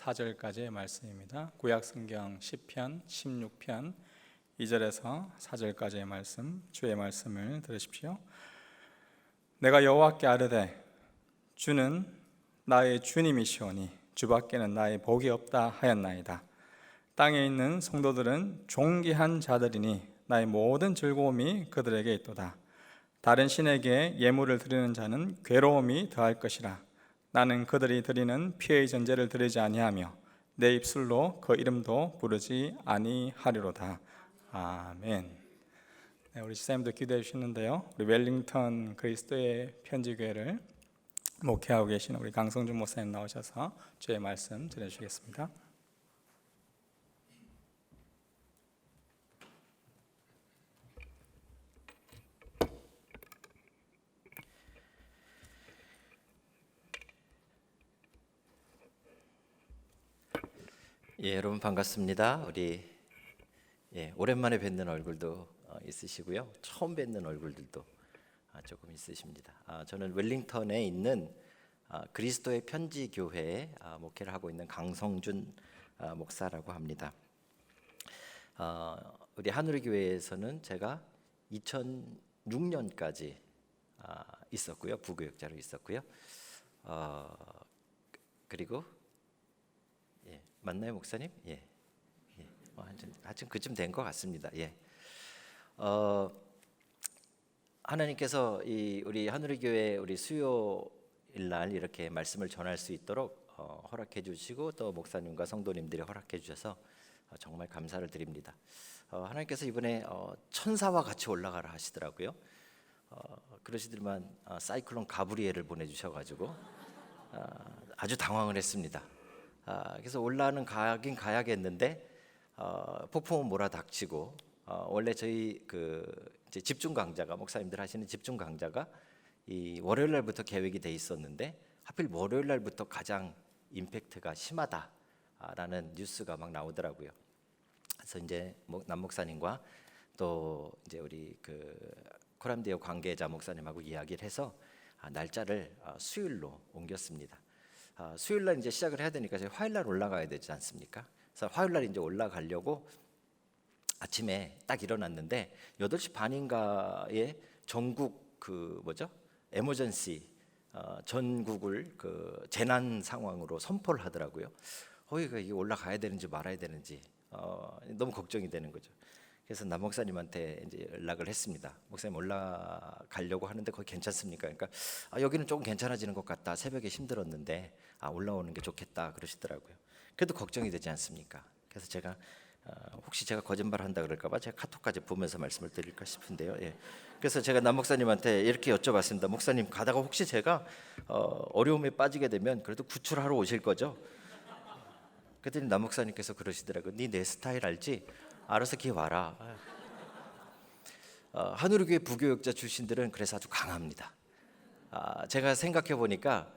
4절까지의 말씀입니다. 구약성경 시편 16편 2절에서 4절까지의 말씀, 주의 말씀을 들으십시오. 내가 여호와께 아뢰되 주는 나의 주님이시오니 주밖에는 나의 복이 없다 하였나이다. 땅에 있는 성도들은 존귀한 자들이니 나의 모든 즐거움이 그들에게 있도다. 다른 신에게 예물을 드리는 자는 괴로움이 더할 것이라. 나는 그들이 드리는 피의 전제를 드리지 아니하며 내 입술로 그 이름도 부르지 아니하리로다. 아멘. 네, 우리 지사님도 기도해 주시는데요. 우리 웰링턴 그리스도의 편지교회를 목회하고 계신 우리 강성준 목사님 나오셔서 주의 말씀 전해주시겠습니다. 여러분 반갑습니다. 우리 오랜만에 뵙는 얼굴도 있으시고요. 처음 뵙는 얼굴들도 조금 있으십니다. 저는 웰링턴에 있는 그리스도의 편지 교회에 목회를 하고 있는 강성준 목사라고 합니다. 우리 하늘의 교회에서는 제가 2006년까지 있었고요. 부교역자로 있었고요. 그리고 맞나요, 목사님? 하여튼 그쯤 된 것 같습니다. 하나님께서 우리 하늘의 교회 우리 수요일 날 이렇게 말씀을 전할 수 있도록 허락해 주시고 또 목사님과 성도님들이 허락해 주셔서 정말 감사를 드립니다. 하나님께서 이번에 천사와 같이 올라가라 하시더라고요. 그러시더만 사이클론 가브리엘을 보내주셔가지고 아주 당황을 했습니다. 그래서 가긴 가야겠는데 폭풍은 몰아닥치고 원래 저희 이제 집중 강좌가 목사님들 하시는 집중 강좌가 이 월요일 날부터 계획이 돼 있었는데 하필 월요일 날부터 가장 임팩트가 심하다라는 뉴스가 막 나오더라고요. 그래서 이제 남 목사님과 또 이제 우리 코람디오 관계자 목사님하고 이야기를 해서 날짜를 수요일로 옮겼습니다. 수요일 날 이제 시작을 해야 되니까 저희 화요일 날 올라가야 되지 않습니까? 그래서 화요일 날 이제 올라가려고 아침에 딱 일어났는데 8시 반인가에 전국 에머전시 전국을 재난 상황으로 선포를 하더라고요. 이게 올라가야 되는지 말아야 되는지 너무 걱정이 되는 거죠. 그래서 남 목사님한테 이제 연락을 했습니다. 목사님 올라가려고 하는데 거기 괜찮습니까? 그러니까 여기는 조금 괜찮아지는 것 같다. 새벽에 힘들었는데 올라오는 게 좋겠다 그러시더라고요. 그래도 걱정이 되지 않습니까? 그래서 제가 혹시 제가 거짓말한다 그럴까봐 제가 카톡까지 보면서 말씀을 드릴까 싶은데요. 그래서 제가 남 목사님한테 이렇게 여쭤봤습니다. 목사님 가다가 혹시 제가 어려움에 빠지게 되면 그래도 구출하러 오실 거죠? 그랬더니 남 목사님께서 그러시더라고요. 네 내 스타일 알지? 알아서 기회 와라. 하늘의 교회 부교역자 출신들은 그래서 아주 강합니다. 제가 생각해 보니까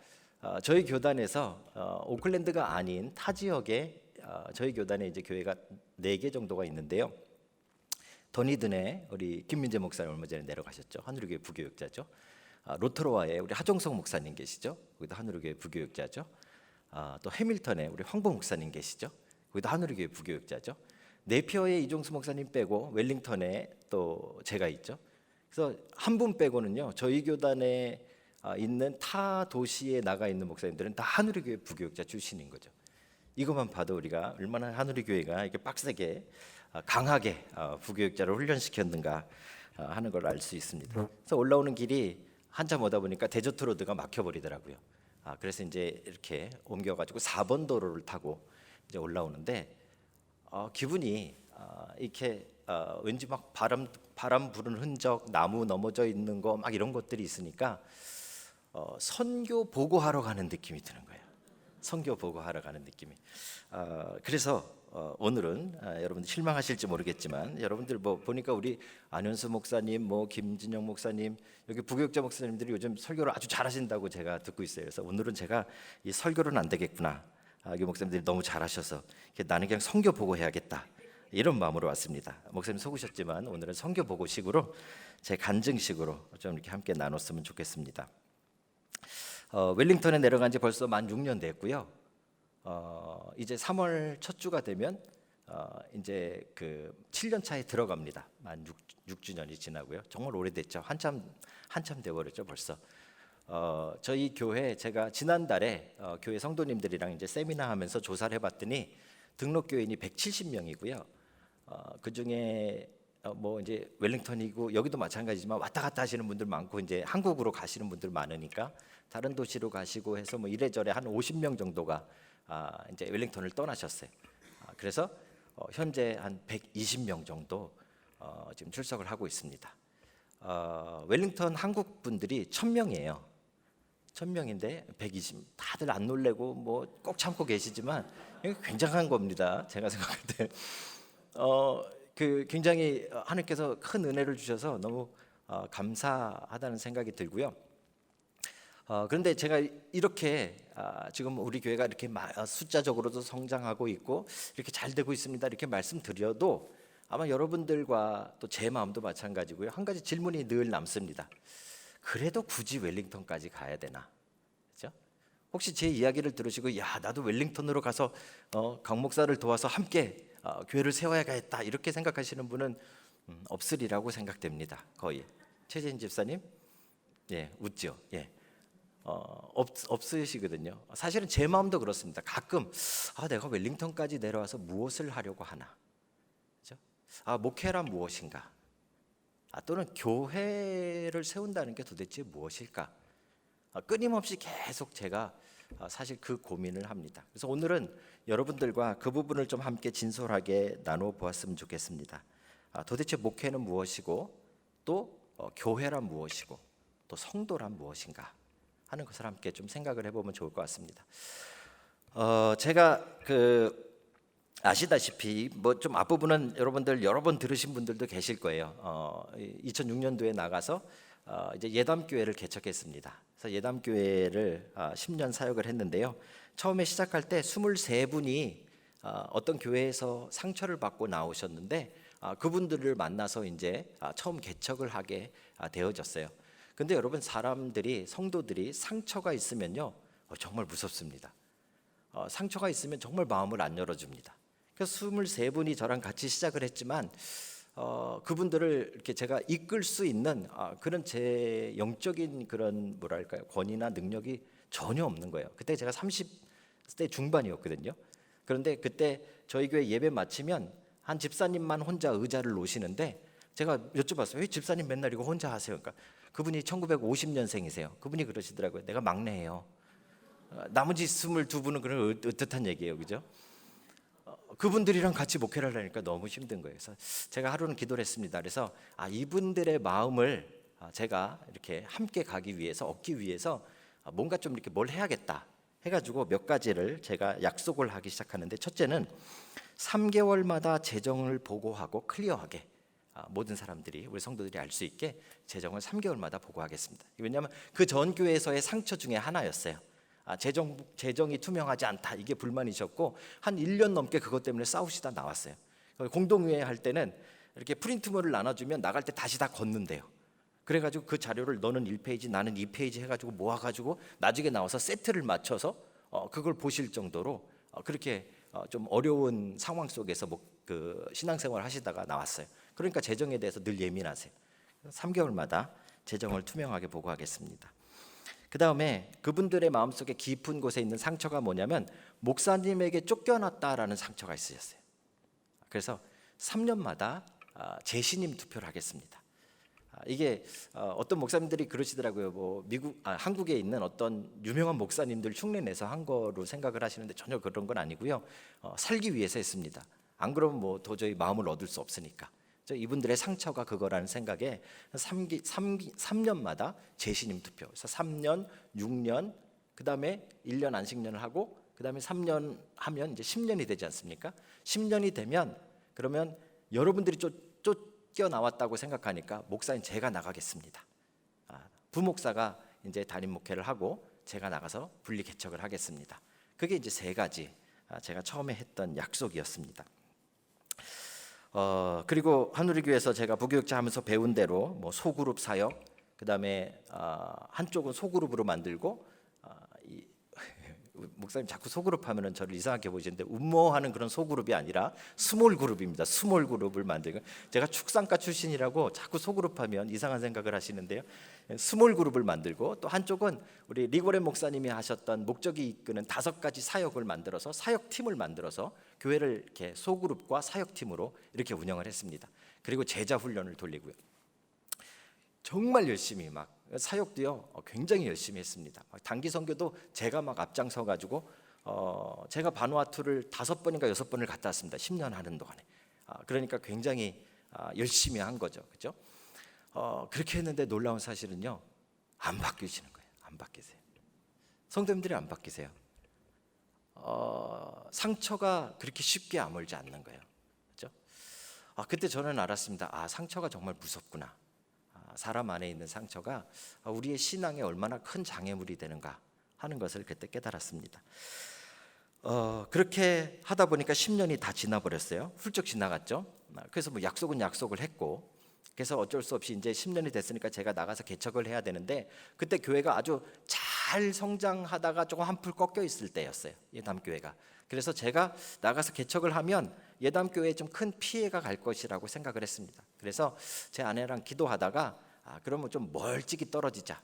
저희 교단에서 오클랜드가 아닌 타 지역에 저희 교단에 이제 교회가 4개 정도가 있는데요. 더니든에 우리 김민재 목사님 얼마 전에 내려가셨죠. 하늘의 교회 부교역자죠. 로토로아에 우리 하종석 목사님 계시죠. 거기도 하늘의 교회 부교역자죠. 또 해밀턴에 우리 황보 목사님 계시죠. 거기도 하늘의 교회 부교역자죠. 네피어에 이종수 목사님 빼고 웰링턴에 또 제가 있죠. 그래서 한 분 빼고는요. 저희 교단에 있는 타 도시에 나가 있는 목사님들은 다 하늘의 교회 부교역자 출신인 거죠. 이것만 봐도 우리가 얼마나 하늘의 교회가 이렇게 빡세게 강하게 부교역자를 훈련시켰는가 하는 걸 알 수 있습니다. 그래서 올라오는 길이 한참 오다 보니까 데저트 로드가 막혀버리더라고요. 그래서 이제 이렇게 옮겨가지고 4번 도로를 타고 이제 올라오는데 기분이 이렇게 왠지 막 바람 부는 흔적, 나무 넘어져 있는 거 막 이런 것들이 있으니까 선교 보고하러 가는 느낌이 드는 거예요. 선교 보고하러 가는 느낌이. 그래서 오늘은 여러분들 실망하실지 모르겠지만 여러분들 보니까 우리 안현수 목사님, 김진영 목사님, 여기 부교역자 목사님들이 요즘 설교를 아주 잘하신다고 제가 듣고 있어요. 그래서 오늘은 제가 이 설교는 안 되겠구나. 이 목사님들이 너무 잘하셔서 나는 그냥 선교 보고 해야겠다. 이런 마음으로 왔습니다. 목사님 속으셨지만 오늘은 선교 보고식으로 제 간증식으로 좀 이렇게 함께 나눴으면 좋겠습니다. 웰링턴에 내려간 지 벌써 만 6년 됐고요. 이제 3월 첫 주가 되면 이제 그 7년 차에 들어갑니다. 만 6주년이 지나고요. 정말 오래됐죠. 한참 돼버렸죠 벌써. 저희 교회 제가 지난달에 교회 성도님들이랑 이제 세미나 하면서 조사를 해봤더니 등록 교인이 170명이고요. 그 중에 뭐 이제 웰링턴이고 여기도 마찬가지지만 왔다 갔다 하시는 분들 많고 이제 한국으로 가시는 분들 많으니까 다른 도시로 가시고 해서 뭐 이래저래 한 50명 정도가 이제 웰링턴을 떠나셨어요. 그래서 현재 한 120명 정도 지금 출석을 하고 있습니다. 웰링턴 한국 분들이 1000명이에요. 1000명인데 120 다들 안 놀래고 뭐 꼭 참고 계시지만 이게 굉장한 겁니다. 제가 생각할 때 그 굉장히 하나님께서 큰 은혜를 주셔서 너무 감사하다는 생각이 들고요. 그런데 제가 이렇게 지금 우리 교회가 이렇게 숫자적으로도 성장하고 있고 이렇게 잘 되고 있습니다. 이렇게 말씀드려도 아마 여러분들과 또 제 마음도 마찬가지고요. 한 가지 질문이 늘 남습니다. 그래도 굳이 웰링턴까지 가야 되나? 그렇죠? 혹시 제 이야기를 들으시고 야 나도 웰링턴으로 가서 강 목사를 도와서 함께 교회를 세워야겠다 이렇게 생각하시는 분은 없으리라고 생각됩니다. 거의. 최재인 집사님, 예 웃죠. 예. 없으시거든요. 사실은 제 마음도 그렇습니다. 가끔 내가 웰링턴까지 내려와서 무엇을 하려고 하나? 그렇죠? 목회란 무엇인가? 또는 교회를 세운다는 게 도대체 무엇일까? 끊임없이 계속 제가 사실 그 고민을 합니다. 그래서 오늘은 여러분들과 그 부분을 좀 함께 진솔하게 나눠 보았으면 좋겠습니다. 도대체 목회는 무엇이고 또 교회란 무엇이고 또 성도란 무엇인가 하는 것을 함께 좀 생각을 해보면 좋을 것 같습니다. 제가 아시다시피 뭐 좀 앞부분은 여러분들 여러 번 들으신 분들도 계실 거예요. 2006년도에 나가서 이제 예담교회를 개척했습니다. 그래서 예담교회를 10년 사역을 했는데요. 처음에 시작할 때 23분이 어떤 교회에서 상처를 받고 나오셨는데 그분들을 만나서 이제 처음 개척을 하게 되어졌어요. 근데 여러분 사람들이 성도들이 상처가 있으면요 정말 무섭습니다. 상처가 있으면 정말 마음을 안 열어줍니다. 그래서 23분이 저랑 같이 시작을 했지만 그분들을 이렇게 제가 이끌 수 있는 그런 제 영적인 그런 뭐랄까요 권위나 능력이 전혀 없는 거예요. 그때 제가 30대 중반이었거든요. 그런데 그때 저희 교회 예배 마치면 한 집사님만 혼자 의자를 놓으시는데 제가 여쭤봤어요. 왜 집사님 맨날 이거 혼자 하세요? 그러니까 그분이 1950년생이세요. 그분이 그러시더라고요. 내가 막내예요. 나머지 22분은 그런 으뜻한 얘기예요, 그죠? 그분들이랑 같이 목회를 하려니까 너무 힘든 거예요. 그래서 제가 하루는 기도를 했습니다. 그래서 이분들의 마음을 제가 이렇게 함께 가기 위해서 얻기 위해서 뭔가 좀 이렇게 뭘 해야겠다 해가지고 몇 가지를 제가 약속을 하기 시작하는데 첫째는 3개월마다 재정을 보고하고 클리어하게 모든 사람들이 우리 성도들이 알 수 있게 재정을 3개월마다 보고하겠습니다. 왜냐하면 그 전 교회에서의 상처 중에 하나였어요. 재정이 투명하지 않다 이게 불만이셨고 한 1년 넘게 그것 때문에 싸우시다 나왔어요. 공동회의 할 때는 이렇게 프린트물을 나눠주면 나갈 때 다시 다 걷는데요. 그래가지고 그 자료를 너는 1페이지 나는 2페이지 해가지고 모아가지고 나중에 나와서 세트를 맞춰서 그걸 보실 정도로 그렇게 좀 어려운 상황 속에서 그 신앙생활 하시다가 나왔어요. 그러니까 재정에 대해서 늘 예민하세요. 3개월마다 재정을 투명하게 보고하겠습니다. 그 다음에 그분들의 마음속에 깊은 곳에 있는 상처가 뭐냐면 목사님에게 쫓겨났다라는 상처가 있으셨어요. 그래서 3년마다 재신임 투표를 하겠습니다. 이게 어떤 목사님들이 그러시더라고요. 뭐 한국에 있는 어떤 유명한 목사님들 흉내내서 한 거로 생각을 하시는데 전혀 그런 건 아니고요. 살기 위해서 했습니다. 안 그러면 뭐 도저히 마음을 얻을 수 없으니까. 이분들의 상처가 그거라는 생각에 3년마다 재신임 투표. 그래서 3년, 6년, 그 다음에 1년 안식년을 하고 그 다음에 3년 하면 이제 10년이 되지 않습니까? 10년이 되면 그러면 여러분들이 쫓겨나왔다고 생각하니까 목사인 제가 나가겠습니다. 부목사가 이제 담임 목회를 하고 제가 나가서 분리 개척을 하겠습니다. 그게 이제 3가지 제가 처음에 했던 약속이었습니다. 그리고 한우리교회에서 제가 부교육자 하면서 배운 대로 뭐 소그룹 사역, 그 다음에 한쪽은 소그룹으로 만들고 목사님 자꾸 소그룹 하면은 저를 이상하게 보시는데 운모하는 그런 소그룹이 아니라 스몰 그룹입니다. 스몰 그룹을 만들고 제가 축산과 출신이라고 자꾸 소그룹 하면 이상한 생각을 하시는데요. 스몰 그룹을 만들고 또 한쪽은 우리 리고렌 목사님이 하셨던 목적이 이끄는 5가지 사역을 만들어서 사역팀을 만들어서 교회를 이렇게 소그룹과 사역팀으로 이렇게 운영을 했습니다. 그리고 제자 훈련을 돌리고요. 정말 열심히 막 사역도요 굉장히 열심히 했습니다. 단기 선교도 제가 막 앞장서 가지고 제가 바누아투를 5번인가 6번을 갔다 왔습니다. 10년 하는 동안에. 그러니까 굉장히 열심히 한 거죠, 그렇죠? 그렇게 했는데 놀라운 사실은요 안 바뀌시는 거예요. 안 바뀌세요. 성도님들이 안 바뀌세요. 상처가 그렇게 쉽게 아물지 않는 거예요, 그렇죠? 그때 저는 알았습니다. 상처가 정말 무섭구나. 사람 안에 있는 상처가 우리의 신앙에 얼마나 큰 장애물이 되는가 하는 것을 그때 깨달았습니다. 그렇게 하다 보니까 10년이 다 지나버렸어요. 훌쩍 지나갔죠. 그래서 뭐 약속은 약속을 했고, 그래서 어쩔 수 없이 이제 10년이 됐으니까 제가 나가서 개척을 해야 되는데, 그때 교회가 아주 잘 성장하다가 조금 한풀 꺾여 있을 때였어요, 예담교회가. 그래서 제가 나가서 개척을 하면 예담교회에 좀 큰 피해가 갈 것이라고 생각을 했습니다. 그래서 제 아내랑 기도하다가 그러면 좀 멀찍이 떨어지자.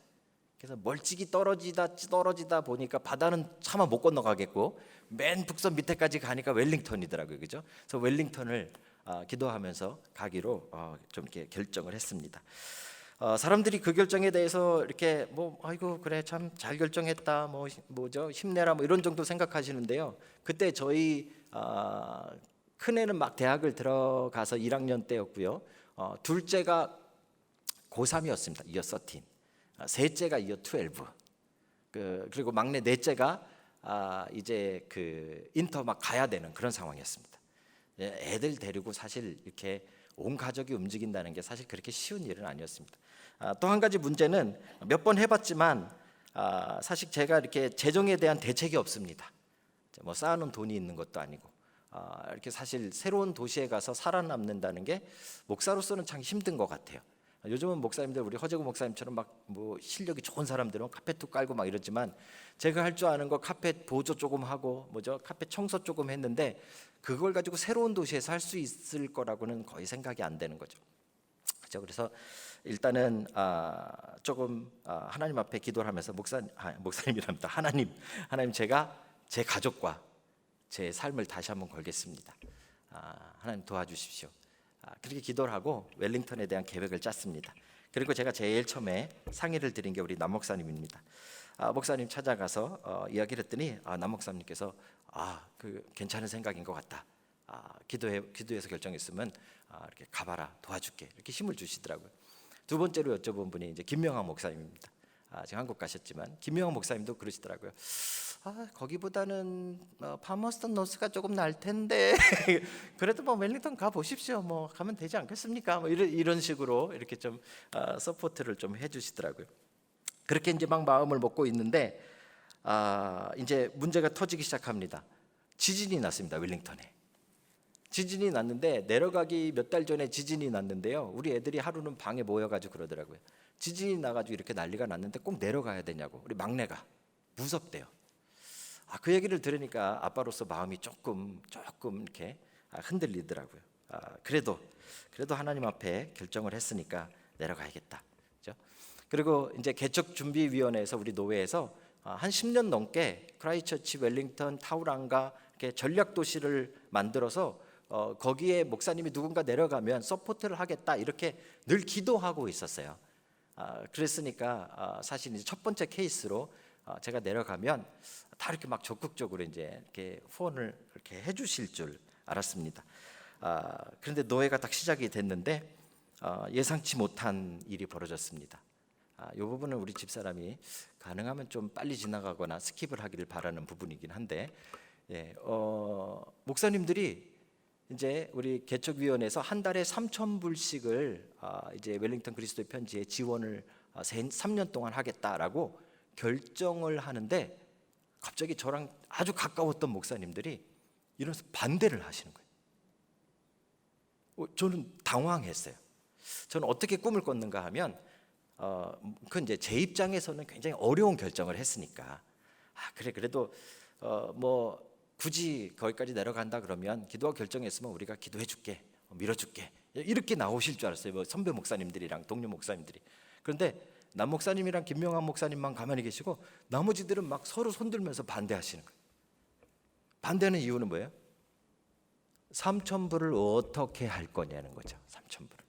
그래서 멀찍이 떨어지다 보니까 바다는 차마 못 건너가겠고 맨 북섬 밑에까지 가니까 웰링턴이더라고요, 그죠? 그래서 웰링턴을 기도하면서 가기로 좀 이렇게 결정을 했습니다. 사람들이 그 결정에 대해서 이렇게 뭐 아이고 그래 참 잘 결정했다 뭐죠 힘내라 뭐 이런 정도 생각하시는데요. 그때 저희 큰애는 막 대학을 들어가서 1학년 때였고요. 둘째가 고3이었습니다. 이어 13. 셋째가 이어 12. 그리고 막내 넷째가 이제 그 인터 막 가야 되는 그런 상황이었습니다. 애들 데리고 사실 이렇게 온 가족이 움직인다는 게 사실 그렇게 쉬운 일은 아니었습니다. 또 한 가지 문제는 몇 번 해봤지만 사실 제가 이렇게 재정에 대한 대책이 없습니다. 뭐 쌓아놓은 돈이 있는 것도 아니고 이렇게 사실 새로운 도시에 가서 살아남는다는 게 목사로서는 참 힘든 것 같아요. 요즘은 목사님들 우리 허재구 목사님처럼 막 뭐 실력이 좋은 사람들은 카펫도 깔고 막 이러지만 제가 할 줄 아는 거 카펫 보조 조금 하고 뭐죠 카펫 청소 조금 했는데 그걸 가지고 새로운 도시에서 할 수 있을 거라고는 거의 생각이 안 되는 거죠. 그렇죠? 그래서 일단은 조금 하나님 앞에 기도를 하면서 목사님이랍니다. 하나님 제가 제 가족과 제 삶을 다시 한번 걸겠습니다. 하나님 도와주십시오. 그렇게 기도를 하고 웰링턴에 대한 계획을 짰습니다. 그리고 제가 제일 처음에 상의를 드린 게 우리 남 목사님입니다. 목사님 찾아가서 이야기를 했더니 남 목사님께서 그 괜찮은 생각인 것 같다. 기도해서 결정했으면 이렇게 가봐라 도와줄게 이렇게 힘을 주시더라고요. 두 번째로 여쭤본 분이 이제 김명환 목사님입니다. 지금 한국 가셨지만 김명환 목사님도 그러시더라고요. 거기보다는 파머스턴 노스가 조금 날 텐데 그래도 뭐 웰링턴 가 보십시오. 뭐 가면 되지 않겠습니까? 뭐 이런 식으로 이렇게 좀 서포트를 좀 해주시더라고요. 그렇게 이제 막 마음을 먹고 있는데 이제 문제가 터지기 시작합니다. 지진이 났습니다. 웰링턴에. 지진이 났는데 내려가기 몇 달 전에 지진이 났는데요. 우리 애들이 하루는 방에 모여가지고 그러더라고요. 지진이 나가지고 이렇게 난리가 났는데 꼭 내려가야 되냐고. 우리 막내가 무섭대요. 그 얘기를 들으니까 아빠로서 마음이 조금 이렇게 흔들리더라고요. 그래도 하나님 앞에 결정을 했으니까 내려가야겠다. 그렇죠? 그리고 이제 개척준비위원회에서 우리 노회에서 한 10년 넘게 크라이처치, 웰링턴, 타우랑가 이렇게 전략 도시를 만들어서 거기에 목사님이 누군가 내려가면 서포트를 하겠다 이렇게 늘 기도하고 있었어요. 그랬으니까 사실 이제 첫 번째 케이스로 제가 내려가면 다 이렇게 막 적극적으로 이제 이렇게 후원을 이렇게 해주실 줄 알았습니다. 그런데 노예가 딱 시작이 됐는데 예상치 못한 일이 벌어졌습니다. 이 부분은 우리 집사람이 가능하면 좀 빨리 지나가거나 스킵을 하기를 바라는 부분이긴 한데, 목사님들이 이제 우리 개척위원회에서 한 달에 3,000불씩을 이제 웰링턴 그리스도의 편지에 지원을 3년 동안 하겠다라고 결정을 하는데 갑자기 저랑 아주 가까웠던 목사님들이 이러면서 반대를 하시는 거예요. 저는 당황했어요. 저는 어떻게 꿈을 꿨는가 하면 그건 이제 제 입장에서는 굉장히 어려운 결정을 했으니까 그래도 뭐 굳이 거기까지 내려간다 그러면 기도가 결정했으면 우리가 기도해 줄게, 밀어줄게 이렇게 나오실 줄 알았어요. 뭐 선배 목사님들이랑 동료 목사님들이. 그런데 남 목사님이랑 김명환 목사님만 가만히 계시고 나머지들은 막 서로 손들면서 반대하시는 거예요. 반대하는 이유는 뭐예요? 3,000불을 어떻게 할 거냐는 거죠. 3,000불을.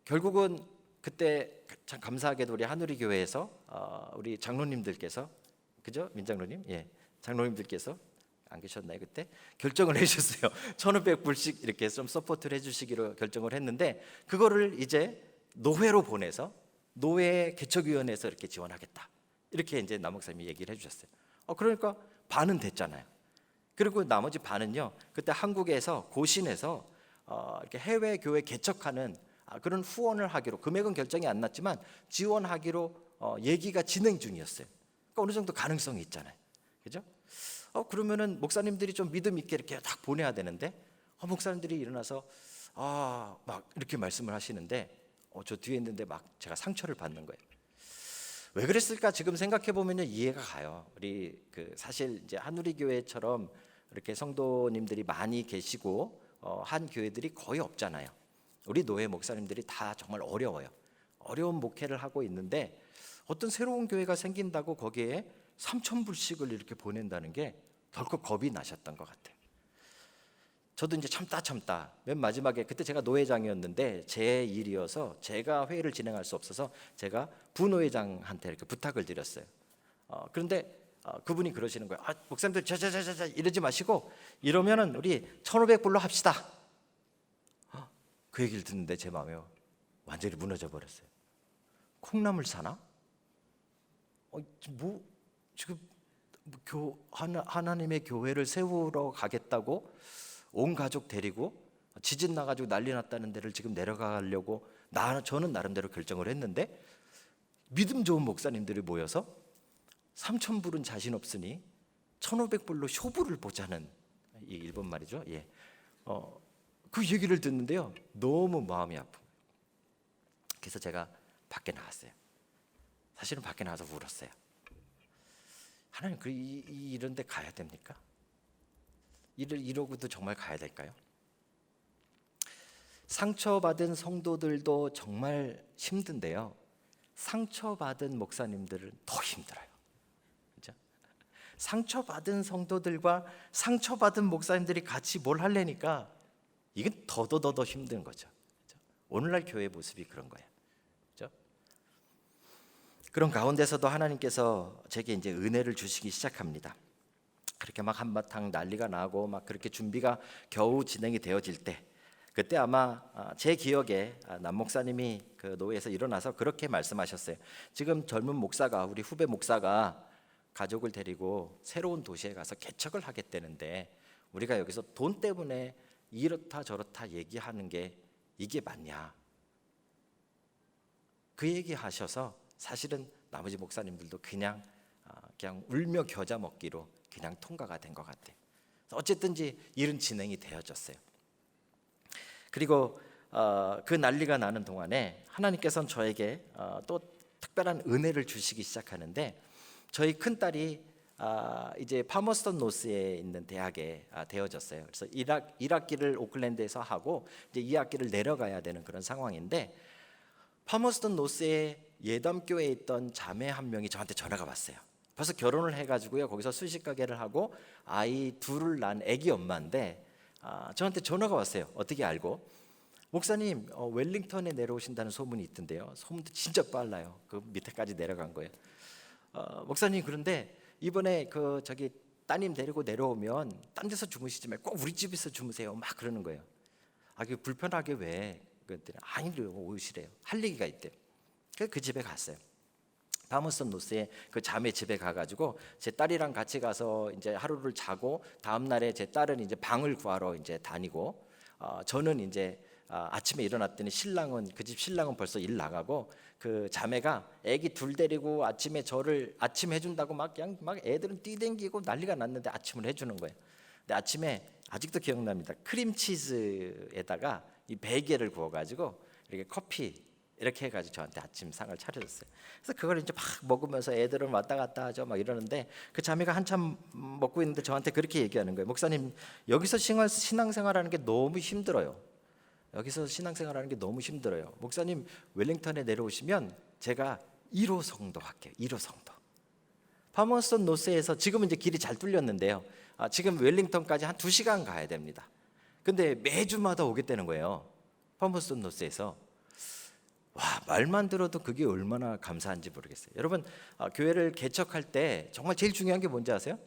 결국은 그때 참 감사하게도 우리 한우리 교회에서 우리 장로님들께서, 그죠? 민장로님, 예, 장로님들께서 안 계셨나요 그때? 결정을 해주셨어요. 1,500불씩 이렇게 좀 서포트를 해주시기로 결정을 했는데 그거를 이제 노회로 보내서 노회 개척위원회에서 이렇게 지원하겠다. 이렇게 이제 남 목사님이 얘기를 해주셨어요. 그러니까 반은 됐잖아요. 그리고 나머지 반은요. 그때 한국에서 고신에서 이렇게 해외 교회 개척하는 그런 후원을 하기로, 금액은 결정이 안 났지만 지원하기로 얘기가 진행 중이었어요. 그러니까 어느 정도 가능성이 있잖아요. 그죠? 그러면은 목사님들이 좀 믿음 있게 이렇게 딱 보내야 되는데 목사님들이 일어나서 막 이렇게 말씀을 하시는데 저 뒤에 있는데 막 제가 상처를 받는 거예요. 왜 그랬을까 지금 생각해 보면요 이해가 가요. 우리 사실 이제 한우리 교회처럼 이렇게 성도님들이 많이 계시고 한 교회들이 거의 없잖아요. 우리 노회 목사님들이 다 정말 어려워요. 어려운 목회를 하고 있는데 어떤 새로운 교회가 생긴다고 거기에 3,000불씩을 이렇게 보낸다는 게 덜컥 겁이 나셨던 것 같아요. 저도 이제 참다 맨 마지막에 그때 제가 노회장이었는데 제 일이어서 제가 회의를 진행할 수 없어서 제가 부노회장한테 이렇게 부탁을 드렸어요. 그런데 그분이 그러시는 거예요. 목사님들 자 이러지 마시고 이러면은 우리 1,500불로 합시다. 그 얘기를 듣는데 제 마음이 완전히 무너져 버렸어요. 콩나물 사나? 뭐 지금 하나님의 교회를 세우러 가겠다고 온 가족 데리고 지진 나가지고 난리 났다는 데를 지금 내려가려고 저는 나름대로 결정을 했는데 믿음 좋은 목사님들이 모여서 3,000불은 자신 없으니 1,500불로 쇼부를 보자는 이 일본 말이죠. 예. 그 얘기를 듣는데요 너무 마음이 아픈 거예요. 그래서 제가 밖에 나왔어요. 사실은 밖에 나와서 울었어요. 하나님 이런 데 가야 됩니까? 이러고도 정말 가야 될까요? 상처받은 성도들도 정말 힘든데요 상처받은 목사님들은 더 힘들어요. 그렇죠? 상처받은 성도들과 상처받은 목사님들이 같이 뭘 하려니까 이건 더더더 힘든 거죠. 그렇죠? 오늘날 교회의 모습이 그런 거예요. 그렇죠? 그런 가운데서도 하나님께서 제게 이제 은혜를 주시기 시작합니다. 그렇게 막 한바탕 난리가 나고 막 그렇게 준비가 겨우 진행이 되어질 때 그때 아마 제 기억에 남 목사님이 그 노회에서 일어나서 그렇게 말씀하셨어요. 지금 젊은 목사가 우리 후배 목사가 가족을 데리고 새로운 도시에 가서 개척을 하겠다는데 우리가 여기서 돈 때문에 이렇다 저렇다 얘기하는 게 이게 맞냐? 그 얘기하셔서 사실은 나머지 목사님들도 그냥 울며 겨자 먹기로 그냥 통과가 된 것 같아요. 어쨌든지 일은 진행이 되어졌어요. 그리고 그 난리가 나는 동안에 하나님께서는 저에게 또 특별한 은혜를 주시기 시작하는데 저희 큰 딸이 이제 파머스턴 노스에 있는 대학에 되어졌어요. 그래서 1학기를 오클랜드에서 하고 이제 2학기를 내려가야 되는 그런 상황인데 파머스턴 노스에 예담교회에 있던 자매 한 명이 저한테 전화가 왔어요. 벌써 결혼을 해가지고요 거기서 수식 가게를 하고 아이 둘을 낳은 아기 엄마인데 저한테 전화가 왔어요. 어떻게 알고? 목사님 웰링턴에 내려오신다는 소문이 있던데요. 소문도 진짜 빨라요. 그 밑에까지 내려간 거예요. 목사님 그런데 이번에 저기 따님 데리고 내려오면 딴 데서 주무시지 말고 꼭 우리 집에서 주무세요. 막 그러는 거예요. 그 불편하게 왜? 그랬더니 아니래요. 오시래요. 할 얘기가 있대요. 그 집에 갔어요. 파머스턴 노스에 그 자매 집에 가가지고 제 딸이랑 같이 가서 이제 하루를 자고 다음 날에 제 딸은 이제 방을 구하러 이제 다니고 저는 이제 아침에 일어났더니 그 집 신랑은 벌써 일 나가고 그 자매가 애기 둘 데리고 아침에 저를 아침 해준다고 막 애들은 뛰댕기고 난리가 났는데 아침을 해주는 거예요. 근데 아침에 아직도 기억납니다. 크림치즈에다가 이 베개를 구워가지고 이렇게 커피 이렇게 해가지고 저한테 아침 상을 차려줬어요. 그래서 그걸 이제 막 먹으면서 애들은 왔다 갔다 하죠. 막 이러는데 그 자매가 한참 먹고 있는데 저한테 그렇게 얘기하는 거예요. 목사님, 여기서 신앙생활하는 게 너무 힘들어요. 여기서 신앙생활하는 게 너무 힘들어요. 목사님, 웰링턴에 내려오시면 제가 1호 성도 할게요. 1호 성도. 파머스턴 노스에서 지금은 이제 길이 잘 뚫렸는데요. 지금 웰링턴까지 한 2시간 가야 됩니다. 근데 매주마다 오겠다는 거예요. 파머스턴 노스에서. 와, 말만 들어도 그게 얼마나 감사한지 모르겠어요. 여러분, 교회를 개척할 때 정말 제일 중요한 게 뭔지 아세요?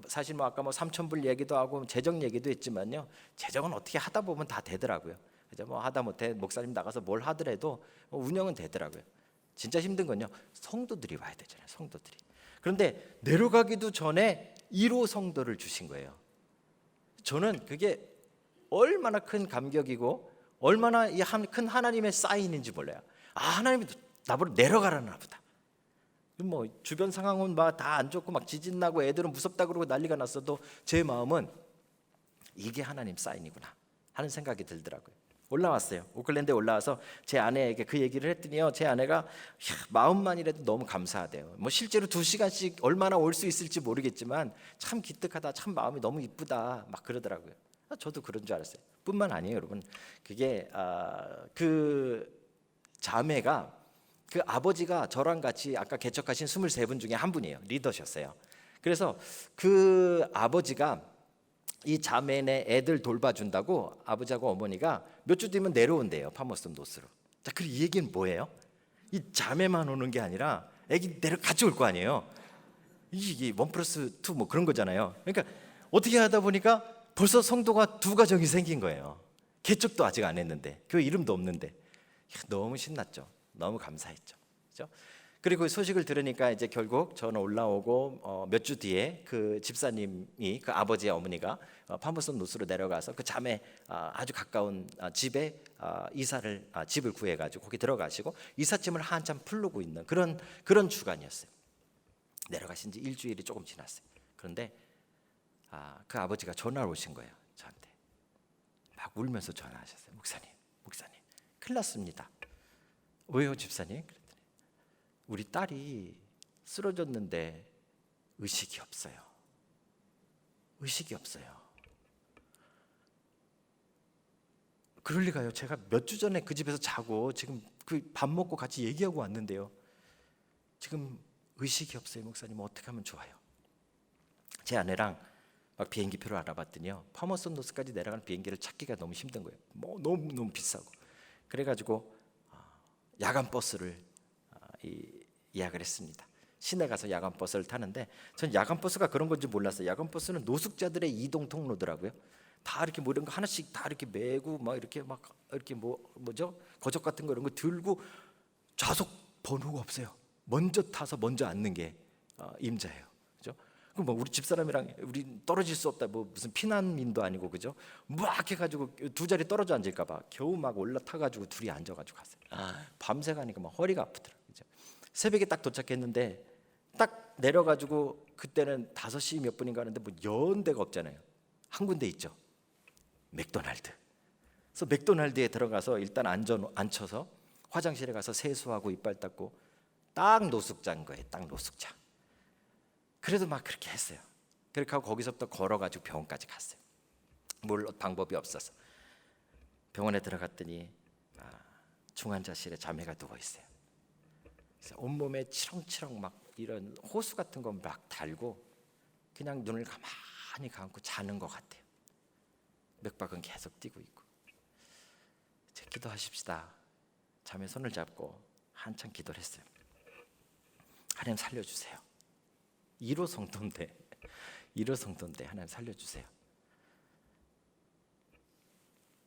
사실 뭐 아까 뭐 3,000불 얘기도 하고 재정 얘기도 했지만요, 재정은 어떻게 하다 보면 다 되더라고요. 그죠? 뭐 하다 못해 목사님 나가서 뭘 하더라도 운영은 되더라고요. 진짜 힘든 건요, 성도들이 와야 되잖아요. 성도들이. 그런데 내려가기도 전에 1호 성도를 주신 거예요. 저는 그게 얼마나 큰 감격이고 얼마나 큰 하나님의 사인인지 몰라요. 하나님이 나보고 내려가라나 보다. 뭐 주변 상황은 막 다 안 좋고 막 지진 나고 애들은 무섭다 그러고 난리가 났어도 제 마음은 이게 하나님 사인이구나 하는 생각이 들더라고요. 올라왔어요. 오클랜드에 올라와서 제 아내에게 그 얘기를 했더니요, 제 아내가 마음만이라도 너무 감사하대요. 뭐 실제로 2시간씩 얼마나 올 수 있을지 모르겠지만 참 기특하다, 참 마음이 너무 이쁘다 막 그러더라고요. 저도 그런 줄 알았어요. 뿐만 아니에요, 여러분. 그게 그 자매가, 그 아버지가 저랑 같이 아까 개척하신 23분 중에 한 분이에요. 리더셨어요. 그래서 그 아버지가 이 자매네 애들 돌봐준다고 아버지하고 어머니가 몇 주 뒤면 내려온대요. 파머스턴 노스로. 자, 그리고 이 얘기는 뭐예요? 이 자매만 오는 게 아니라 애기 같이 올 거 아니에요. 이게 1+2 뭐 그런 거잖아요. 그러니까 어떻게 하다 보니까 벌써 성도가 2가정이 생긴 거예요. 개척도 아직 안 했는데, 교회 이름도 없는데. 너무 신났죠. 너무 감사했죠. 그렇죠? 그리고 소식을 들으니까 이제 결국 저는 올라오고 몇 주 뒤에 그 집사님이, 그 아버지의 어머니가 파머스턴 노스로 내려가서 그 자매 아주 가까운 집에 집을 구해가지고 거기 들어가시고 이삿짐을 한참 풀르고 있는 그런 주간이었어요. 내려가신 지 일주일이 조금 지났어요. 그런데 그 아버지가 전화를 오신 거예요. 저한테 막 울면서 전화하셨어요. 목사님 큰일 났습니다. 왜요, 집사님? 우리 딸이 쓰러졌는데 의식이 없어요. 의식이 없어요. 그럴 리가요. 제가 몇 주 전에 그 집에서 자고 지금 그 밥 먹고 같이 얘기하고 왔는데요, 지금 의식이 없어요. 목사님, 어떻게 하면 좋아요? 제 아내랑 막 비행기표를 알아봤더니요, 파머스턴 노스까지 내려가는 비행기를 찾기가 너무 힘든 거예요. 뭐 너무 비싸고. 그래가지고 야간 버스를 예약을 했습니다. 시내 가서 야간 버스를 타는데, 전 야간 버스가 그런 건지 몰랐어요. 야간 버스는 노숙자들의 이동 통로더라고요. 다 이렇게 뭐 이런 거 하나씩 다 이렇게 메고 막 이렇게 뭐죠? 거적 같은 거 이런 거 들고, 좌석 번호가 없어요. 먼저 타서 먼저 앉는 게 임자예요. 그죠? 그럼 뭐 우리 집사람이랑 우리 떨어질 수 없다, 뭐 무슨 피난민도 아니고, 그죠? 막 해가지고 2자리 떨어져 앉을까봐 겨우 막 올라타가지고 둘이 앉아가지고 갔어요. 밤새 가니까 막 허리가 아프더라고요. 그죠? 새벽에 딱 도착했는데 딱 내려가지고 그때는 5시 몇 분인가 하는데 뭐 연 데가 없잖아요. 한 군데 있죠. 맥도날드. 그래서 맥도날드에 들어가서 일단 앉혀서 화장실에 가서 세수하고 이빨 닦고, 딱 노숙자인 거예요. 딱 노숙자. 그래도 막 그렇게 했어요. 그렇게 하고 거기서부터 걸어가지고 병원까지 갔어요. 물론 방법이 없어서. 병원에 들어갔더니 중환자실에 자매가 누워 있어요. 그래서 온몸에 치렁치렁 막 이런 호수 같은 거 막 달고 그냥 눈을 가만히 감고 자는 것 같아요. 맥박은 계속 뛰고 있고. 이제 기도하십시다. 자매 손을 잡고 한참 기도를 했어요. 하나님 살려주세요. 1호 성도인데 하나님 살려주세요.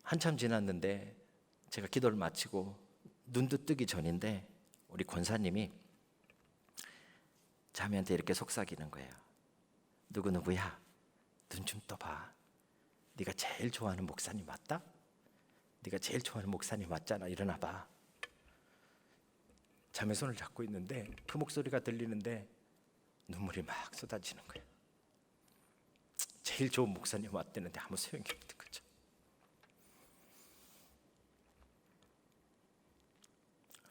한참 지났는데 제가 기도를 마치고 눈도 뜨기 전인데 우리 권사님이 자매한테 이렇게 속삭이는 거예요. 누구야? 눈 좀 떠봐. 네가 제일 좋아하는 목사님 맞다? 네가 제일 좋아하는 목사님 맞잖아. 일어나봐. 자매 손을 잡고 있는데 그 목소리가 들리는데 눈물이 막 쏟아지는 거예요. 제일 좋은 목사님 왔다는데 아무 소용이 없는 거죠.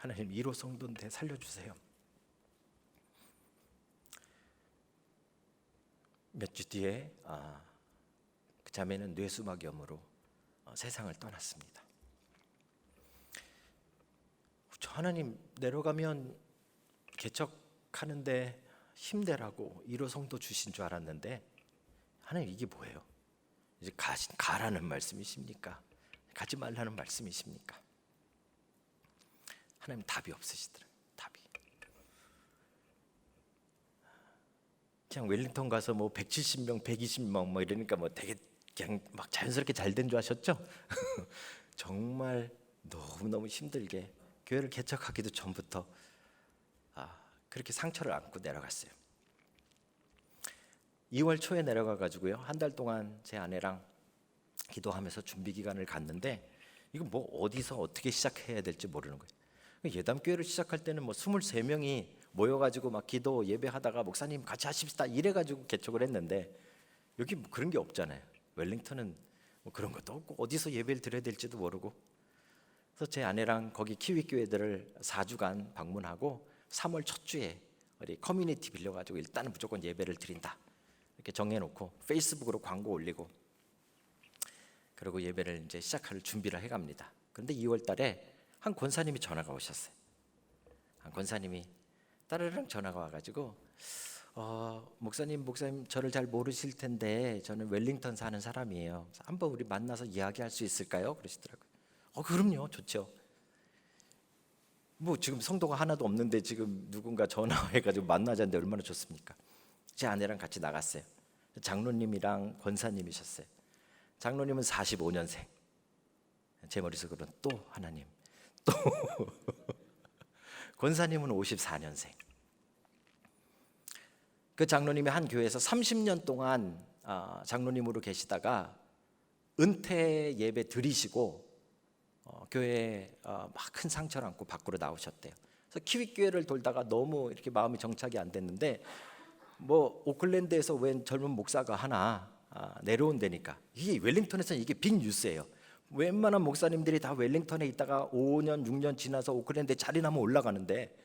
하나님 1호 성도인데 살려주세요. 몇 주 뒤에 그 자매는 뇌수막염으로 세상을 떠났습니다. 저 하나님 내려가면 개척하는데 힘내라고 1호 성도 주신 줄 알았는데 하나님 이게 뭐예요? 이제 가라는 말씀이십니까? 가지 말라는 말씀이십니까? 하나님 답이 없으시더라고요. 답이. 그냥 웰링턴 가서 뭐 170명, 120명 뭐 이러니까 뭐 되게 그냥 막 자연스럽게 잘 된 줄 아셨죠? 정말 너무너무 힘들게 교회를 개척하기도 전부터 그렇게 상처를 안고 내려갔어요. 2월 초에 내려가 가지고요. 한 달 동안 제 아내랑 기도하면서 준비 기간을 갔는데 이거 뭐 어디서 어떻게 시작해야 될지 모르는 거예요. 예담교회를 시작할 때는 뭐 23명이 모여가지고 막 기도 예배하다가 목사님 같이 하십시다 이래가지고 개척을 했는데 여기 뭐 그런 게 없잖아요. 웰링턴은 뭐 그런 것도 없고 어디서 예배를 드려야 될지도 모르고. 그래서 제 아내랑 거기 키위교회들을 4주간 방문하고 3월 첫 주에 우리 커뮤니티 빌려가지고 일단은 무조건 예배를 드린다 이렇게 정해놓고 페이스북으로 광고 올리고 그리고 예배를 이제 시작할 준비를 해갑니다. 그런데 2월 달에 한 권사님이 전화가 오셨어요. 한 권사님이 따르릉 전화가 와가지고 목사님 저를 잘 모르실 텐데 저는 웰링턴 사는 사람이에요. 한번 우리 만나서 이야기할 수 있을까요? 그러시더라고요. 그럼요, 좋죠. 뭐 지금 성도가 하나도 없는데 지금 누군가 전화해가지고 만나자는데 얼마나 좋습니까? 제 아내랑 같이 나갔어요. 장로님이랑 권사님이셨어요. 장로님은 45년생. 제 머릿속으로는 또 하나님. 또 권사님은 54년생. 그 장로님이 한 교회에서 30년 동안 장로님으로 계시다가 은퇴 예배 드리시고 교회에 막 큰 상처를 안고 밖으로 나오셨대요. 그래서 키위교회를 돌다가 너무 이렇게 마음이 정착이 안 됐는데 뭐 오클랜드에서 웬 젊은 목사가 하나 내려온다니까. 이게 웰링턴에서는 이게 빅 뉴스예요. 웬만한 목사님들이 다 웰링턴에 있다가 5년 6년 지나서 오클랜드에 자리 나면 올라가는데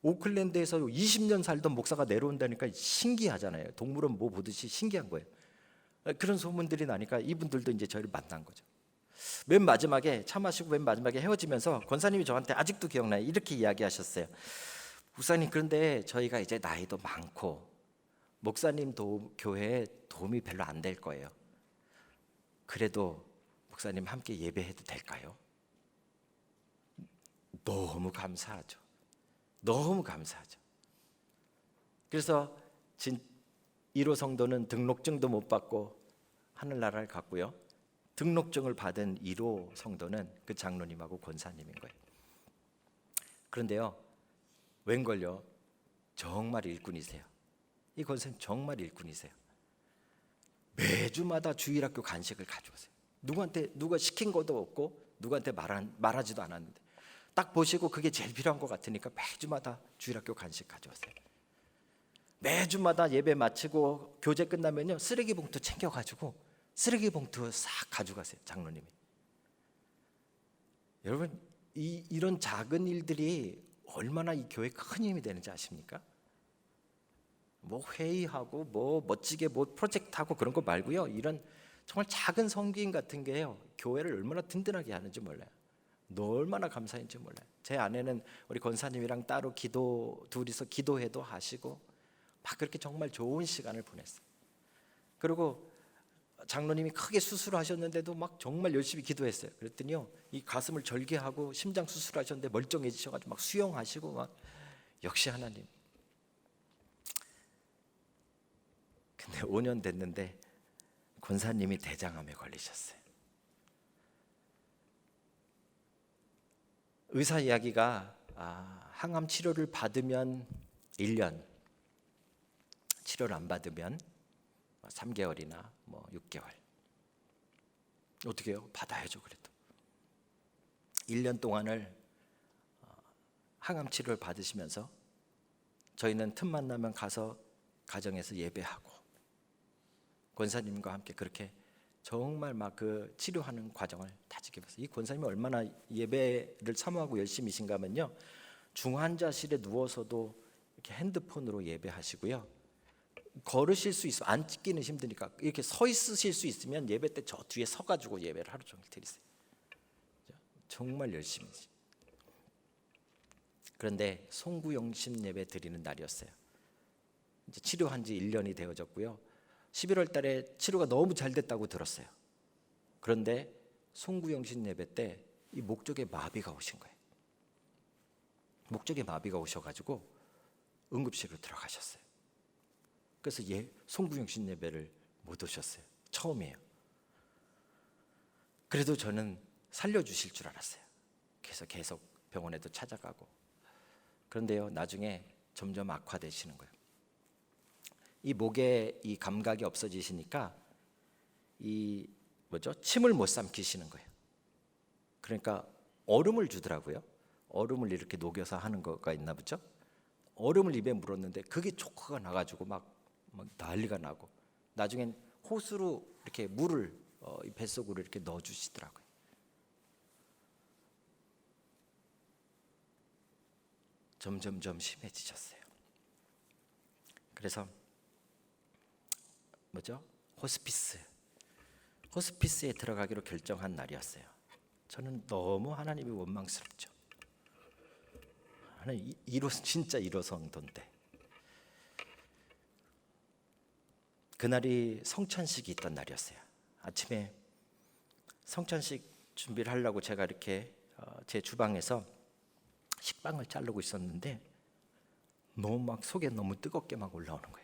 오클랜드에서 20년 살던 목사가 내려온다니까 신기하잖아요. 동물원 뭐 보듯이 신기한 거예요. 그런 소문들이 나니까 이분들도 이제 저희를 만난 거죠. 맨 마지막에 차 마시고 맨 마지막에 헤어지면서 권사님이 저한테 아직도 기억나요. 이렇게 이야기하셨어요. 목사님 그런데 저희가 이제 나이도 많고 목사님 교회에 도움이 별로 안 될 거예요. 그래도 목사님 함께 예배해도 될까요? 너무 감사하죠. 너무 감사하죠. 그래서 1호 성도는 등록증도 못 받고 하늘나라를 갔고요. 등록증을 받은 1호 성도는 그 장로님하고 권사님인 거예요. 그런데요, 웬걸요? 정말 일꾼이세요. 이 권사님 정말 일꾼이세요. 매주마다 주일학교 간식을 가져오세요. 누가 시킨 것도 없고 누구한테 말하지도 않았는데 딱 보시고 그게 제일 필요한 것 같으니까 매주마다 주일학교 간식 가져오세요. 매주마다 예배 마치고 교제 끝나면요 쓰레기 봉투 챙겨가지고 쓰레기 봉투 싹 가져가세요. 장로님이. 여러분 이런 작은 일들이 얼마나 이 교회에 큰 힘이 되는지 아십니까? 뭐 회의하고 뭐 멋지게 뭐 프로젝트하고 그런 거 말고요. 이런 정말 작은 섬김 같은 게요. 교회를 얼마나 든든하게 하는지 몰라요. 얼마나 감사한지 몰라요. 제 아내는 우리 권사님이랑 따로 둘이서 기도회도 하시고 막 그렇게 정말 좋은 시간을 보냈어요. 그리고 장로님이 크게 수술하셨는데도 막 정말 열심히 기도했어요. 그랬더니요, 이 가슴을 절개하고 심장 수술하셨는데 멀쩡해지셔가지고 막 수영하시고 막 역시 하나님. 근데 5년 됐는데 권사님이 대장암에 걸리셨어요. 의사 이야기가 항암 치료를 받으면 1년, 치료를 안 받으면 3개월이나 뭐 6개월. 어떻게 해요? 받아야죠. 그래도 1년 동안을 항암 치료를 받으시면서 저희는 틈만 나면 가서 가정에서 예배하고 권사님과 함께 그렇게 정말 막 그 치료하는 과정을 다 지켜봤어요. 이 권사님이 얼마나 예배를 사모하고 열심히신가 하면요, 중환자실에 누워서도 이렇게 핸드폰으로 예배하시고요, 걸으실 수 있어, 앉기는 힘드니까 이렇게 서 있으실 수 있으면 예배 때 저 뒤에 서가지고 예배를 하루 종일 드리세요. 정말 열심히. 그런데 송구영신 예배 드리는 날이었어요. 이제 치료한 지 1년이 되어졌고요. 11월 달에 치료가 너무 잘 됐다고 들었어요. 그런데 송구영신 예배 때 이 목적에 마비가 오신 거예요. 목적에 마비가 오셔가지고 응급실로 들어가셨어요. 그래서 송구영신 예배를 못 오셨어요. 처음이에요. 그래도 저는 살려주실 줄 알았어요. 그래서 계속 병원에도 찾아가고. 그런데요, 나중에 점점 악화되시는 거예요. 이 목에 이 감각이 없어지시니까 침을 못 삼키시는 거예요. 그러니까 얼음을 주더라고요. 얼음을 이렇게 녹여서 하는 거가 있나 보죠. 얼음을 입에 물었는데 그게 초크가 나가지고 막 난리가 나고, 나중엔 호수로 이렇게 물을 이 뱃속으로 이렇게 넣어주시더라고요. 점점점 심해지셨어요. 그래서 호스피스에 들어가기로 결정한 날이었어요. 저는 너무 하나님이 원망스럽죠. 하나님 진짜 1호 성도인데. 그날이 성찬식이 있던 날이었어요. 아침에 성찬식 준비를 하려고 제가 이렇게 제 주방에서 식빵을 자르고 있었는데 너무 막 속에 너무 뜨겁게 막 올라오는 거예요.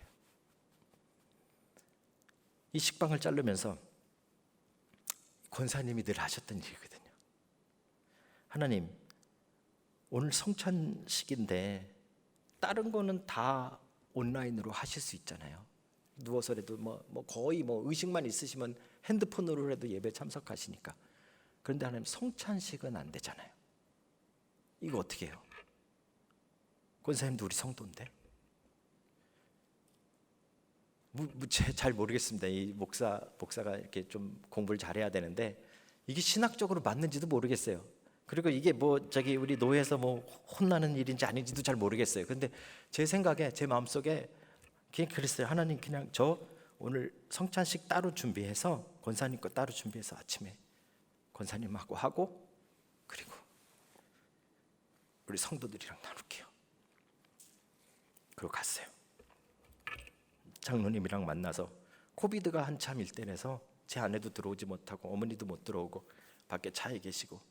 이 식빵을 자르면서 권사님이 늘 하셨던 일이거든요. 하나님, 오늘 성찬식인데 다른 거는 다 온라인으로 하실 수 있잖아요. 누워서라도 거의 의식만 있으시면 핸드폰으로라도 예배 참석하시니까. 그런데 하나님, 성찬식은 안 되잖아요. 이거 어떻게 해요? 권사님도 우리 성도인데. 잘 모르겠습니다. 이 목사가 이렇게 좀 공부를 잘해야 되는데 이게 신학적으로 맞는지도 모르겠어요. 그리고 이게 우리 노예에서 혼나는 일인지 아닌지도 잘 모르겠어요. 근데 제 생각에, 제 마음속에 그냥 그랬어요. 하나님, 그냥 저 오늘 성찬식 따로 준비해서, 권사님 거 따로 준비해서 아침에 권사님하고 하고, 그리고 우리 성도들이랑 나눌게요. 그리고 갔어요. 장로님이랑 만나서 코비드가 한참일 때라서 제 아내도 들어오지 못하고 어머니도 못 들어오고 밖에 차에 계시고,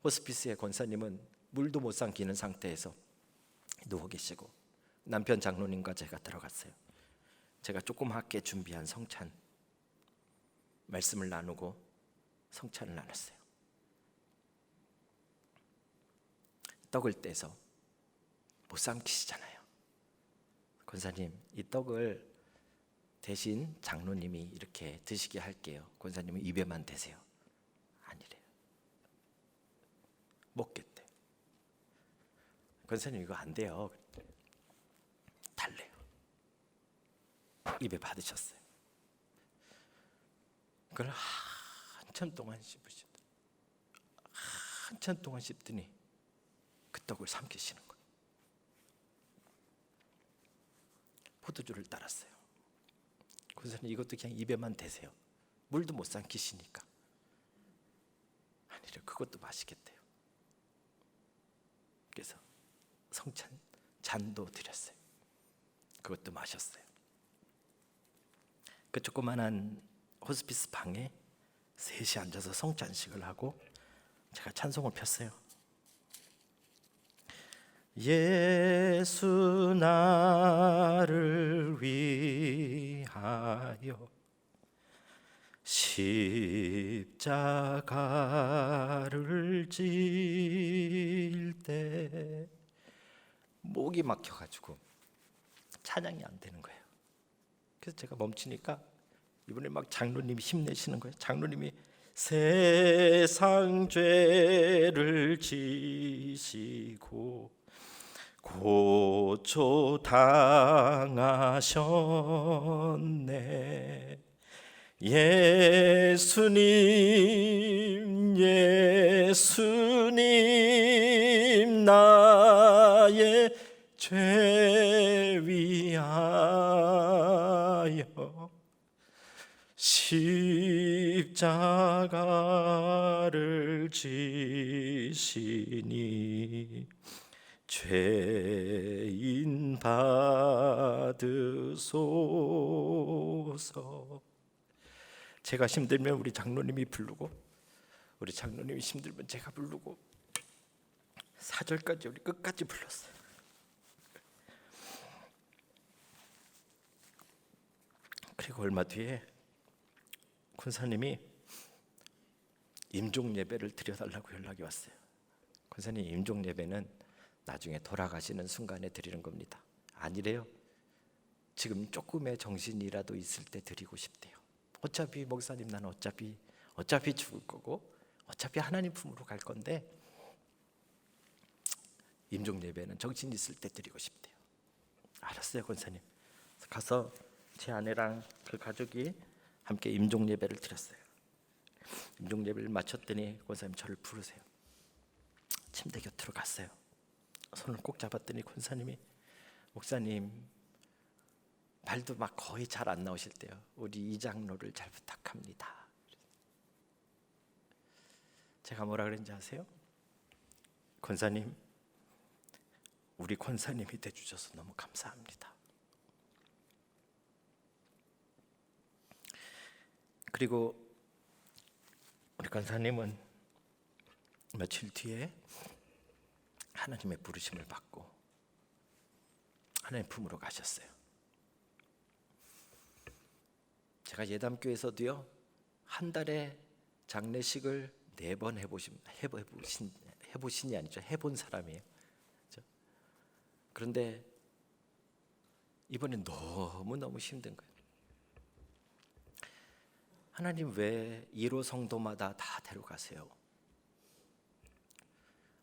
호스피스의 권사님은 물도 못 삼키는 상태에서 누워 계시고, 남편 장로님과 제가 들어갔어요. 제가 조그맣게 준비한 성찬 말씀을 나누고 성찬을 나눴어요. 떡을 떼서 못 삼키시잖아요. 권사님, 이 떡을 대신 장로님이 이렇게 드시게 할게요. 권사님은 입에만 대세요. 아니래요. 먹겠대. 권사님, 이거 안 돼요. 달래요. 입에 받으셨어요. 그걸 한참 동안 씹으시더니, 한참 동안 씹더니 그 떡을 삼키시는 거예요. 포도주를 따랐어요. 권사님, 이것도 그냥 입에만 대세요. 물도 못 삼키시니까. 아니래, 그것도 맛있겠대요. 그래서 성찬 잔도 드렸어요. 그것도 마셨어요. 그 조그만한 호스피스 방에 셋이 앉아서 성찬식을 하고 제가 찬송을 폈어요. 예수 나를 위하여 십자가를 질 때, 목이 막혀가지고 찬양이 안 되는 거예요. 그래서 제가 멈추니까 이번에 막 장로님이 힘내시는 거예요. 장로님이 세상 죄를 지시고 고초 당하셨네. 예수님 예수님 나의 죄 위하여 십자가를 지시니 죄인 받으소서. 제가 힘들면 우리 장로님이 부르고, 우리 장로님이 힘들면 제가 부르고, 4절까지 우리 끝까지 불렀어요. 그리고 얼마 뒤에 권사님이 임종 예배를 드려달라고 연락이 왔어요. 권사님, 임종 예배는 나중에 돌아가시는 순간에 드리는 겁니다. 아니래요. 지금 조금의 정신이라도 있을 때 드리고 싶대요. 어차피 목사님, 나는 어차피 죽을 거고 어차피 하나님 품으로 갈 건데 임종 예배는 정신 있을 때 드리고 싶대요. 알았어요, 권사님. 가서 제 아내랑 그 가족이 함께 임종 예배를 드렸어요. 임종 예배를 마쳤더니 권사님 저를 부르세요. 침대 곁으로 갔어요. 손을 꼭 잡았더니 권사님이, 목사님, 말도 막 거의 잘 안 나오실 때요, 우리 이 장로를 잘 부탁합니다. 제가 뭐라 그랬는지 아세요? 권사님, 우리 권사님이 돼주셔서 너무 감사합니다. 그리고 우리 권사님은 며칠 뒤에 하나님의 부르심을 받고 하나님 품으로 가셨어요. 제가 예담교에서도요, 한 달에 장례식을 4번 해보신이 아니죠, 해본 사람이에요. 그렇죠? 그런데 이번엔 너무너무 힘든 거예요. 하나님, 왜 1호 성도마다 다 데려가세요?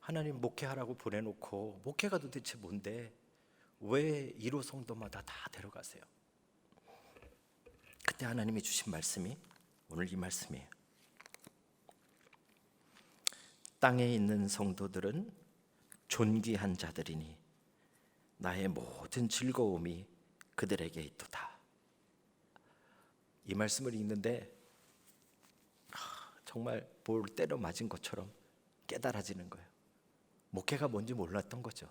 하나님, 목회하라고 보내놓고 목회가 도대체 뭔데 왜 1호 성도마다 다 데려가세요? 그때 하나님이 주신 말씀이 오늘 이 말씀이에요. 땅에 있는 성도들은 존귀한 자들이니 나의 모든 즐거움이 그들에게 있도다. 이 말씀을 읽는데 정말 볼 때려 맞은 것처럼 깨달아지는 거예요. 목회가 뭔지 몰랐던 거죠.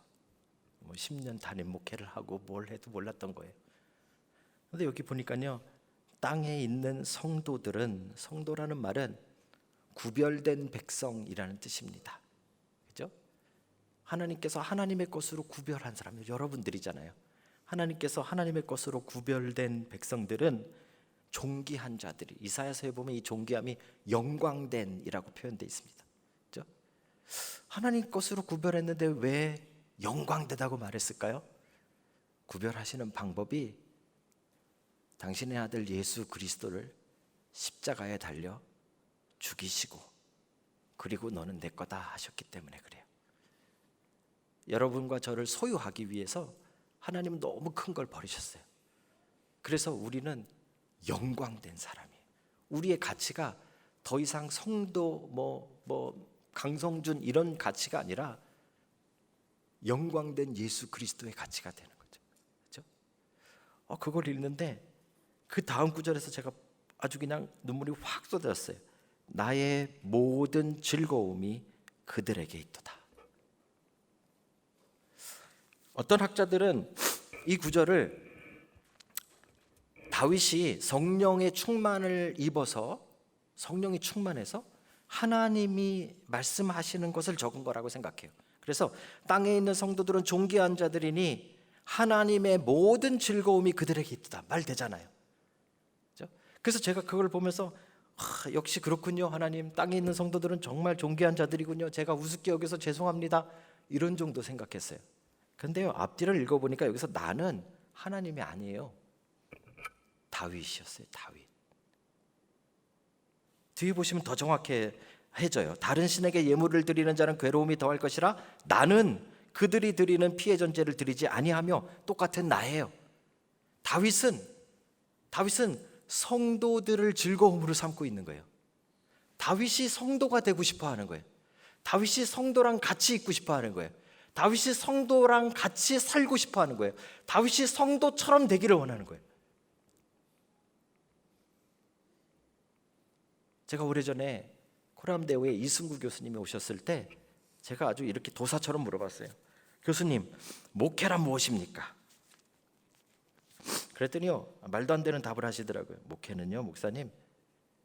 10년 담임 목회를 하고 뭘 해도 몰랐던 거예요. 그런데 여기 보니까요, 땅에 있는 성도들은, 성도라는 말은 구별된 백성이라는 뜻입니다. 그죠? 하나님께서 하나님의 것으로 구별한 사람, 여러분들이잖아요. 하나님께서 하나님의 것으로 구별된 백성들은 존귀한 자들이, 이사야서에 보면 이 존귀함이 영광된이라고 표현되어 있습니다. 그죠? 하나님 것으로 구별했는데 왜 영광되다고 말했을까요? 구별하시는 방법이 당신의 아들 예수 그리스도를 십자가에 달려 죽이시고 그리고 너는 내 거다 하셨기 때문에 그래요. 여러분과 저를 소유하기 위해서 하나님은 너무 큰 걸 버리셨어요. 그래서 우리는 영광된 사람이에요. 우리의 가치가 더 이상 성도 강성준 이런 가치가 아니라 영광된 예수 그리스도의 가치가 되는 거죠. 그렇죠? 그걸 읽는데 그 다음 구절에서 제가 아주 그냥 눈물이 확 쏟아졌어요. 나의 모든 즐거움이 그들에게 있도다. 어떤 학자들은 이 구절을 다윗이 성령의 충만을 입어서, 성령이 충만해서 하나님이 말씀하시는 것을 적은 거라고 생각해요. 그래서 땅에 있는 성도들은 존귀한 자들이니 하나님의 모든 즐거움이 그들에게 있다 말되잖아요. 그렇죠? 그래서 제가 그걸 보면서 역시 그렇군요. 하나님, 땅에 있는 성도들은 정말 존귀한 자들이군요. 제가 우습게 여겨서 죄송합니다. 이런 정도 생각했어요. 근데요, 앞뒤를 읽어보니까 여기서 나는 하나님이 아니에요. 다윗이었어요. 다윗. 뒤에 보시면 더 정확해져요. 다른 신에게 예물을 드리는 자는 괴로움이 더할 것이라 나는 그들이 드리는 피해 전제를 드리지 아니하며 똑같은 나예요. 다윗은 성도들을 즐거움으로 삼고 있는 거예요. 다윗이 성도가 되고 싶어 하는 거예요. 다윗이 성도랑 같이 있고 싶어 하는 거예요. 다윗이 성도랑 같이 살고 싶어 하는 거예요. 다윗이 성도처럼 되기를 원하는 거예요. 제가 오래전에 코람대우에 이승구 교수님이 오셨을 때 제가 아주 이렇게 도사처럼 물어봤어요. 교수님, 목회란 무엇입니까? 그랬더니요, 말도 안 되는 답을 하시더라고요. 목회는요, 목사님,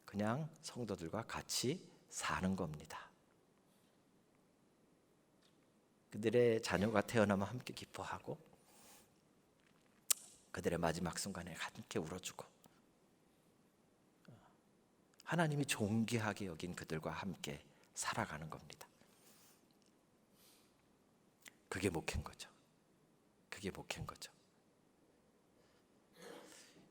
그냥 성도들과 같이 사는 겁니다. 그들의 자녀가 태어나면 함께 기뻐하고 그들의 마지막 순간에 함께 울어주고 하나님이 존귀하게 여긴 그들과 함께 살아가는 겁니다. 그게 목회인 거죠. 그게 목회인 거죠.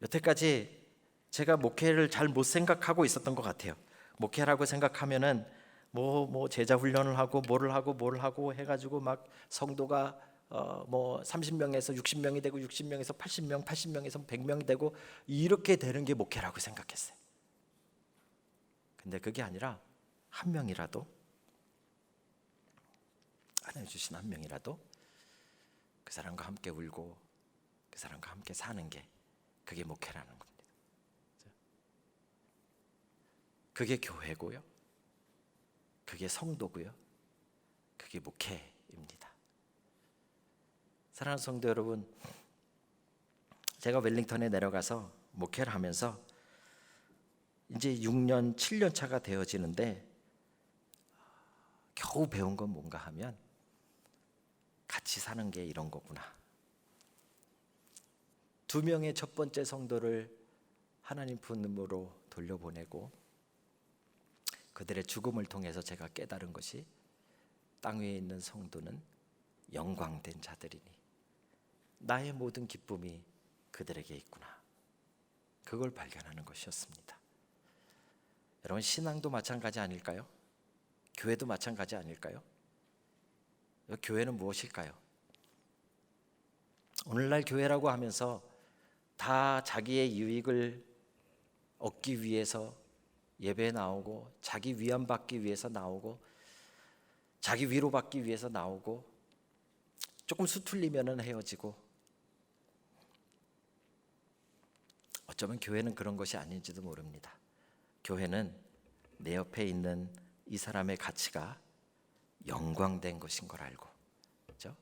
여태까지 제가 목회를 잘 못 생각하고 있었던 것 같아요. 목회라고 생각하면은 뭐 제자 훈련을 하고 뭐를 하고 해가지고 막 성도가 뭐 30명에서 60명이 되고 60명에서 80명, 80명에서 100명이 되고 이렇게 되는 게 목회라고 생각했어요. 근데 그게 아니라 한 명이라도, 하나님 주신 한 명이라도 그 사람과 함께 울고 그 사람과 함께 사는 게 그게 목회라는 겁니다. 그게 교회고요, 그게 성도고요, 그게 목회입니다. 사랑하는 성도 여러분, 제가 웰링턴에 내려가서 목회를 하면서 이제 6년, 7년 차가 되어지는데 겨우 배운 건 뭔가 하면 같이 사는 게 이런 거구나. 2명의 첫 번째 성도를 하나님 품으로 돌려보내고 그들의 죽음을 통해서 제가 깨달은 것이 땅 위에 있는 성도는 영광된 자들이니 나의 모든 기쁨이 그들에게 있구나. 그걸 발견하는 것이었습니다. 여러분, 신앙도 마찬가지 아닐까요? 교회도 마찬가지 아닐까요? 교회는 무엇일까요? 오늘날 교회라고 하면서 다 자기의 유익을 얻기 위해서 예배에 나오고 자기 위안받기 위해서 나오고 자기 위로받기 위해서 나오고 조금 수틀리면은 헤어지고, 어쩌면 교회는 그런 것이 아닌지도 모릅니다. 교회는 내 옆에 있는 이 사람의 가치가 영광된 것인 걸 알고, 그렇죠?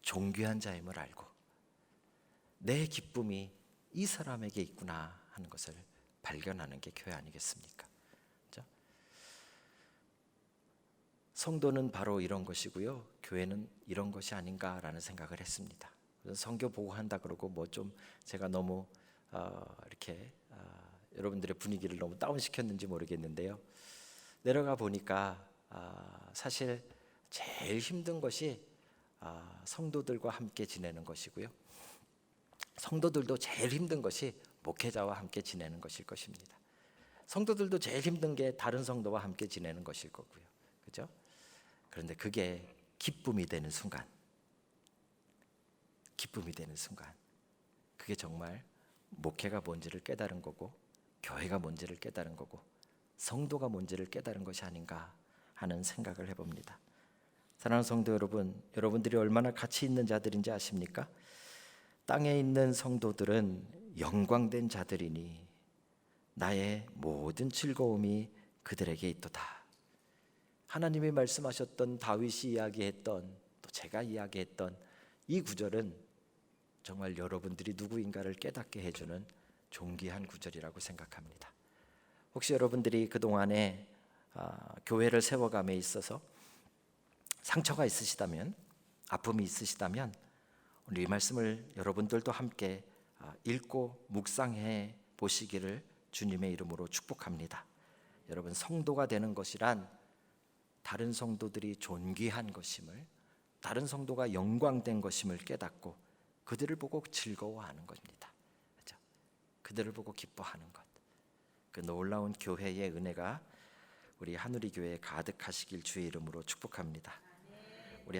존귀한 자임을 알고 내 기쁨이 이 사람에게 있구나 하는 것을 발견하는 게 교회 아니겠습니까? 그렇죠? 성도는 바로 이런 것이고요, 교회는 이런 것이 아닌가라는 생각을 했습니다. 그래서 선교 보고한다 그러고 뭐 좀 제가 너무 이렇게 여러분들의 분위기를 너무 다운시켰는지 모르겠는데요. 내려가 보니까 사실 제일 힘든 것이 성도들과 함께 지내는 것이고요, 성도들도 제일 힘든 것이 목회자와 함께 지내는 것일 것입니다. 성도들도 제일 힘든 게 다른 성도와 함께 지내는 것일 거고요, 그렇죠? 그런데 그게 기쁨이 되는 순간, 기쁨이 되는 순간, 그게 정말 목회가 뭔지를 깨달은 거고 교회가 뭔지를 깨달은 거고 성도가 뭔지를 깨달은 것이 아닌가 하는 생각을 해봅니다. 사랑하는 성도 여러분, 여러분들이 얼마나 가치 있는 자들인지 아십니까? 땅에 있는 성도들은 영광된 자들이니 나의 모든 즐거움이 그들에게 있도다. 하나님이 말씀하셨던, 다윗이 이야기했던, 또 제가 이야기했던 이 구절은 정말 여러분들이 누구인가를 깨닫게 해주는 존귀한 구절이라고 생각합니다. 혹시 여러분들이 그동안에 교회를 세워감에 있어서 상처가 있으시다면, 아픔이 있으시다면 오늘 이 말씀을 여러분들도 함께 읽고 묵상해 보시기를 주님의 이름으로 축복합니다. 여러분, 성도가 되는 것이란 다른 성도들이 존귀한 것임을, 다른 성도가 영광된 것임을 깨닫고 그들을 보고 즐거워하는 겁니다. 그렇죠? 그들을 보고 기뻐하는 것, 그 놀라운 교회의 은혜가 우리 하누리 교회에 가득하시길 주의 이름으로 축복합니다. 우리